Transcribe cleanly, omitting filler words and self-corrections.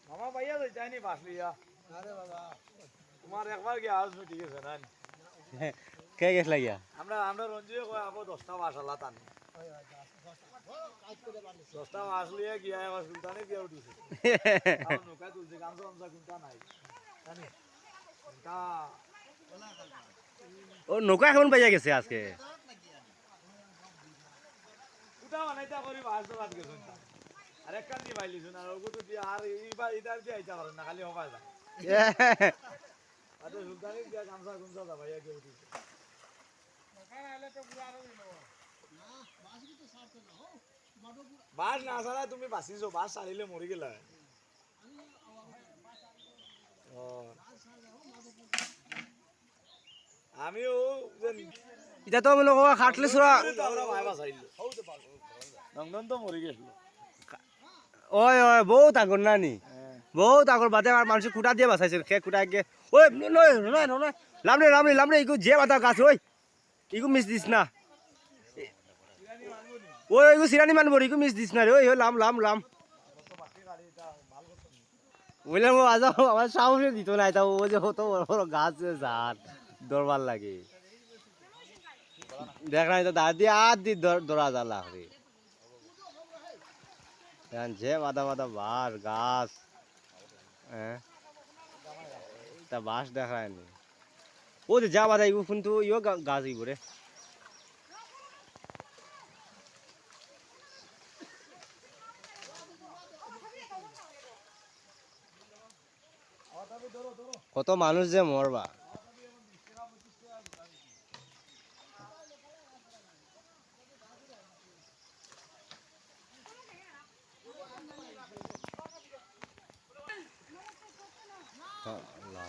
মামা পাইয়া যাইতাই নি বাস লিয়া। আরে বাবা তোমার একবার কি আওয়াজ ঠিক আছে না? কে গেছলা গিয়া আমরা রঞ্জিয়ে কয় আবো 10টা মাস আল্লাহ টান। 10টা মাস লিয়া গিয়া আবার সুলতানে গিয়া উঠিছে। আমার নৌকা তুলছে গামছা গামছা কোনটা নাই জানি তা ও নৌকা এখন পাইয়া গেছে আজকে কোটা বানাইতা করি বাস বাদ গেছ আর এক কান্দি বাইলিছুন আর ওগো তো দিয়া আর এইবার ইদার দিয়ে আইতা পারেন না খালি হবাই যায় আরে সুলতানে গিয়া গামছা গুমছা দাবাইয়া গিয়া উঠিছে বাস না ছাড়া তুমি বাঁচিছো বাস ছাড়িলে মরি গেলা আমিও এটা তো মনে করো খাটলে চোরা আমরা ভাই বাঁচাইলো নন্দন তো মরি গেছিল ওই ওই বহুত আগর নানি বহুত আগর বাদে আর মানুষ কুটা দিয়ে বাঁচাইছে খে কুটা গিয়ে ওই নয় নয় নয় লামলে লামলে লামলে ইগু যে বাতা গাছ ওই ইগু মিস দিস না ওই ইগু সিরানি মানবো ইগু মিস দিস না রে ওই লাম লাম লাম বললাম ও আজ আমার সাহসে দিত না এটা ও যে হতো বড় বড় গাছ ঝাড় দৌড়বার লাগে দেখ না এটা দাদি আর দি দৌড়া জ্বালা হবে যে বাদা বাদা বাস গাছ হ্যাঁ তা বাস দেখায়নি ও যে যা বাদা ইগু কিন্তু ইও গাছ ইগু রে কত মানুষ যে মরবা আল্লাহ